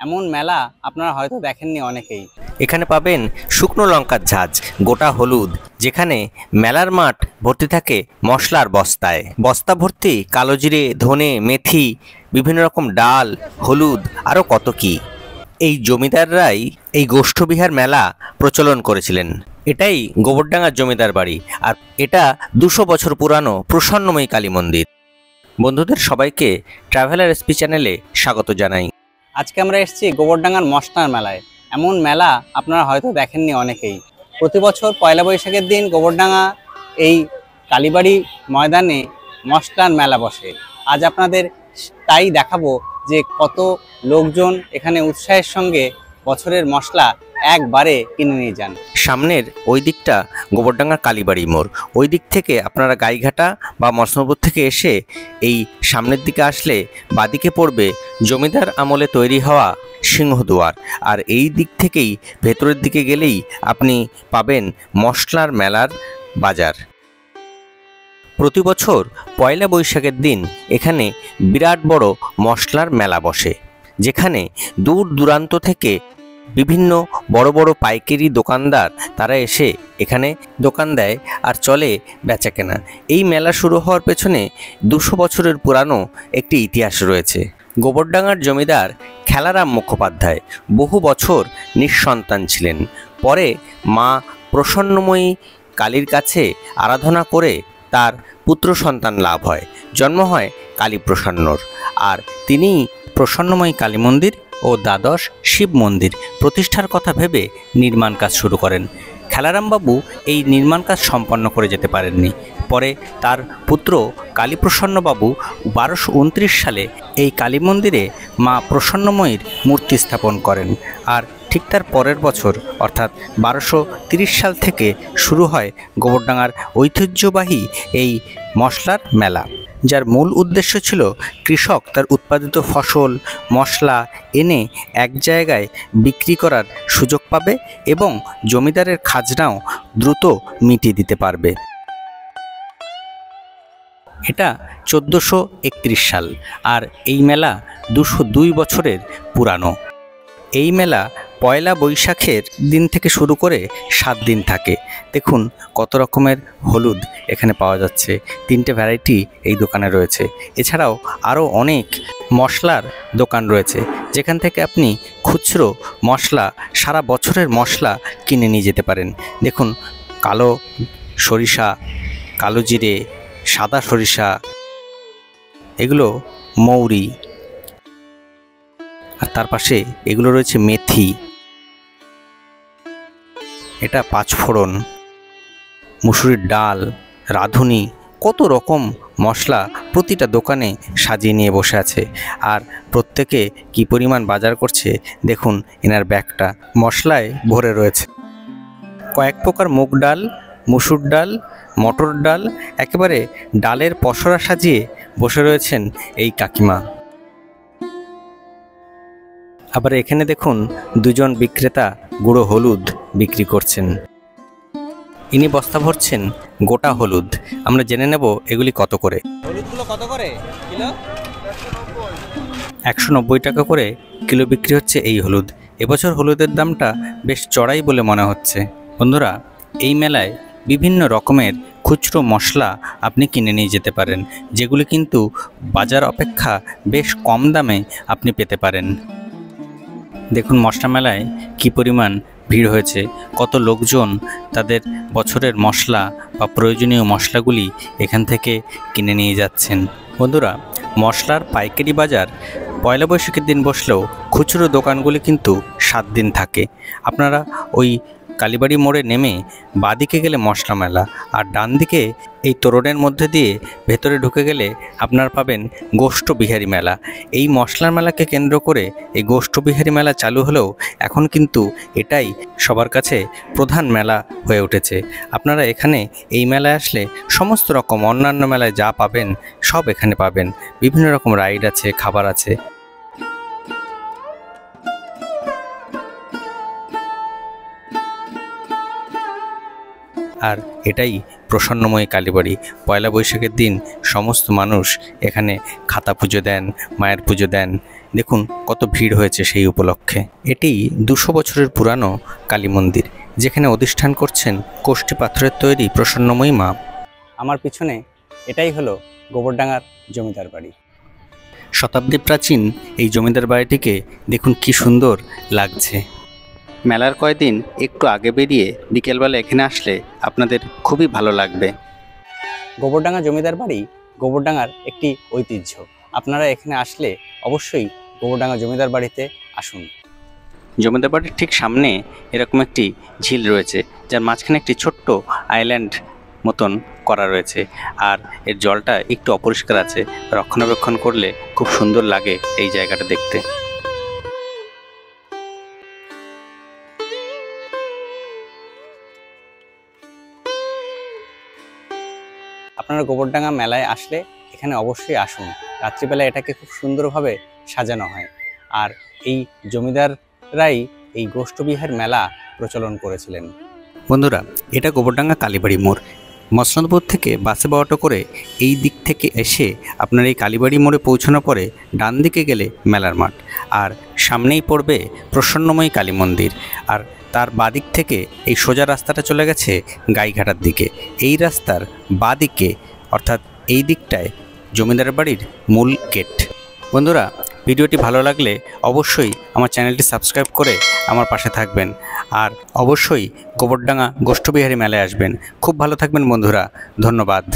এমন মেলা আপনারা হয়তো দেখেননি অনেকেই। এখানে পাবেন শুকনো লঙ্কার ঝাঁজ, গোটা হলুদ, যেখানে মেলার মাঠ ভর্তি থাকে মশলার বস্তায়, বস্তা ভর্তি কালো জিরে, ধনে, মেথি, বিভিন্ন রকম ডাল, হলুদ, আরও কত কি। এই জমিদাররাই এই গোষ্ঠবিহার মেলা প্রচলন করেছিলেন। এটাই গোবরডাঙ্গার জমিদার বাড়ি, আর এটা 200 বছর পুরানো প্রসন্নময়ী কালী মন্দির। বন্ধুদের সবাইকে ট্রাভেলার এসপি চ্যানেলে স্বাগত জানাই। আজকে আমরা এসেছি গোবরডাঙ্গার মশলার মেলায়। এমন মেলা আপনারা হয়তো দেখেননি অনেকেই। প্রতি বছর পয়লা বৈশাখের দিন গোবরডাঙ্গা এই কালীবাড়ি ময়দানে মশলার মেলা বসে। আজ আপনাদের তাই দেখাবো যে কত লোকজন এখানে উৎসাহের সঙ্গে বছরের মশলা একবারে কিনে নিয়ে যান। সামনের ওই দিকটা গোবরডাঙ্গার কালীবাড়ি মোড়। ওই দিক থেকে আপনারা গাইঘাটা বা মসনপুর থেকে এসে এই সামনের দিকে আসলে বাদিকে পড়বে জমিদার আমলে তৈরি হওয়া সিংহদুয়ার, আর এই দিক থেকেই ভেতরের দিকে গেলেই আপনি পাবেন মশলার মেলার বাজার। প্রতি বছর পয়লা বৈশাখের দিন এখানে বিরাট বড় মশলার মেলা বসে, যেখানে দূর দূরান্ত থেকে বিভিন্ন বড় বড় পাইকারি দোকানদার তারা এসে এখানে দোকান দেয় আর চলে বেচাকেনা। এই মেলা শুরু হওয়ার পেছনে 200 বছরের পুরানো একটি ইতিহাস রয়েছে। গোবরডাঙ্গার জমিদার খেলারাম মুখোপাধ্যায় বহু বছর নিঃসন্তান ছিলেন। পরে মা প্রসন্নময়ী কালীর কাছে আরাধনা করে তার পুত্র সন্তান লাভ হয়, জন্ম হয় কালী প্রসন্নর, আর তিনি প্রসন্নময়ী কালী মন্দির ও দ্বাদশ শিব মন্দির প্রতিষ্ঠার কথা ভেবে নির্মাণ কাজ শুরু করেন। খেলারামবাবু এই নির্মাণ কাজ সম্পন্ন করে যেতে পারেননি। পরে তার পুত্র কালীপ্রসন্নবাবু 1229 সালে এই কালী মন্দিরে মা প্রসন্নময়ীর মূর্তি স্থাপন করেন, আর ঠিক তার পরের বছর অর্থাৎ 1230 সাল থেকে শুরু হয় গোবরডাঙ্গার ঐতিহ্যবাহী এই মশলার মেলা, যার মূল উদ্দেশ্য ছিল কৃষক তার উৎপাদিত ফসল মশলা এনে এক জায়গায় বিক্রি করার সুযোগ পাবে এবং জমিদারের খাজনাও দ্রুত মিটিয়ে দিতে পারবে। এটা 1431 সাল, আর এই মেলা 202 বছরের পুরানো। এই মেলা পয়লা বৈশাখের দিন থেকে শুরু করে 7 দিন থাকে। দেখুন কত রকমের হলুদ এখানে পাওয়া যাচ্ছে, 3টে ভ্যারাইটি এই দোকানে রয়েছে। এছাড়াও আরও অনেক মশলার দোকান রয়েছে, যেখান থেকে আপনি খুচরো মশলা, সারা বছরের মশলা কিনে নিয়ে যেতে পারেন। দেখুন কালো সরিষা, কালো জিরে, সাদা সরিষা, এগুলো মৌরি, আর তার পাশে এগুলো রয়েছে মেথি, এটা পাঁচফোড়ন, মুসুরির ডাল, রাঁধুনি, কত রকম মশলা প্রতিটা দোকানে সাজিয়ে নিয়ে বসে আছে। আর প্রত্যেকে কি পরিমাণ বাজার করছে দেখুন, এনার ব্যাগটা মশলায় ভরে রয়েছে। কয়েক প্রকার মুগ ডাল, মুসুর ডাল, মটর ডাল, একেবারে ডালের পসরা সাজিয়ে বসে রয়েছেন এই কাকিমা। আবার এখানে দেখুন দুজন বিক্রেতা গুঁড়ো হলুদ বিক্রি করছেন। ইনি বস্তা ভরছেন গোটা হলুদ। আমরা জেনে নেব এগুলি কত করে। হলুদগুলো কত করে কিলো? 190 টাকা করে কিলো বিক্রি হচ্ছে এই হলুদ। এবছর হলুদের দামটা বেশ চড়াই বলে মনে হচ্ছে। বন্ধুরা, এই মেলায় বিভিন্ন রকমের খুচরো মশলা আপনি কিনে নিয়ে যেতে পারেন, যেগুলি কিন্তু বাজার অপেক্ষা বেশ কম দামে আপনি পেতে পারেন। দেখুন মশলা মেলায় কী পরিমাণ ভিড় হয়েছে, কত লোকজন তাদের বছরের মশলা বা প্রয়োজনীয় মশলাগুলি এখান থেকে কিনে নিয়ে যাচ্ছেন। বন্ধুরা, মশলার পাইকারি বাজার পয়লা বৈশাখের দিন বসলেও খুচরো দোকানগুলি কিন্তু 7 দিন থাকে। আপনারা ওই কালীবাড়ি মোড়ে নেমে বাঁদিকে গেলে মশলা মেলা, আর ডান দিকে এই তোরণের মধ্যে দিয়ে ভেতরে ঢুকে গেলে আপনারা পাবেন গোষ্ঠবিহারী মেলা। এই মশলার মেলাকে কেন্দ্র করে এই গোষ্ঠবিহারী মেলা চালু হলেও এখন কিন্তু এটাই সবার কাছে প্রধান মেলা হয়ে উঠেছে। আপনারা এখানে এই মেলায় আসলে সমস্ত রকম অন্যান্য মেলায় যা পাবেন সব এখানে পাবেন। বিভিন্ন রকম রাইড আছে, খাবার আছে। আর এটাই প্রসন্নময়ী কালীবাড়ি। পয়লা বৈশাখের দিন সমস্ত মানুষ এখানে খাতা পুজো দেন, মায়ের পুজো দেন, দেখুন কত ভিড় হয়েছে সেই উপলক্ষে। এটি 200 বছরের পুরানো কালী মন্দির, যেখানে অধিষ্ঠান করছেন কোষ্ঠী পাথরের তৈরি প্রসন্নময়ী মা। আমার পিছনে এটাই হলো গোবরডাঙ্গার জমিদার বাড়ি। শতাব্দী প্রাচীন এই জমিদার বাড়িটিকে দেখুন কি সুন্দর লাগছে। মেলার কয়েকদিন একটু আগে বেরিয়ে বিকেলবেলা এখানে আসলে আপনাদের খুবই ভালো লাগবে। গোবরডাঙ্গা জমিদার বাড়ি গোবরডাঙ্গার একটি ঐতিহ্য। আপনারা এখানে আসলে অবশ্যই গোবরডাঙ্গা জমিদার বাড়িতে আসুন। জমিদার বাড়ির ঠিক সামনে এরকম একটি ঝিল রয়েছে, যার মাঝখানে একটি ছোট্ট আইল্যান্ড মতন করা রয়েছে, আর এর জলটা একটু অপরিষ্কার আছে। রক্ষণাবেক্ষণ করলে খুব সুন্দর লাগে এই জায়গাটা দেখতে। আপনারা গোবরডাঙ্গা মেলায় আসলে এখানে অবশ্যই আসুন। রাত্রিবেলা এটাকে খুব সুন্দরভাবে সাজানো হয়, আর এই জমিদাররাই এই গোষ্ঠবিহার মেলা প্রচলন করেছিলেন। বন্ধুরা, এটা গোবরডাঙ্গা কালীবাড়ি মোড়। মসনদপুর থেকে বাসে বা অটো করে এই দিক থেকে এসে আপনার এই কালীবাড়ি মোড়ে পৌঁছানোর পরে ডান দিকে গেলে মেলার মাঠ, আর সামনেই পড়বে প্রসন্নময়ী কালী মন্দির। আর তার বাদিক থেকে এই সোজা রাস্তাটা চলে গেছে গাইঘাটার দিকে। এই রাস্তার বাদিকে অর্থাৎ এই দিকটায় জমিদার বাড়ির মূল গেট। বন্ধুরা, ভিডিওটি ভালো লাগলে অবশ্যই আমার চ্যানেলটি সাবস্ক্রাইব করে আমার পাশে থাকবেন, আর অবশ্যই গোবরডাঙ্গা গোষ্ঠবিহারী মেলায় আসবেন। খুব ভালো থাকবেন বন্ধুরা, ধন্যবাদ।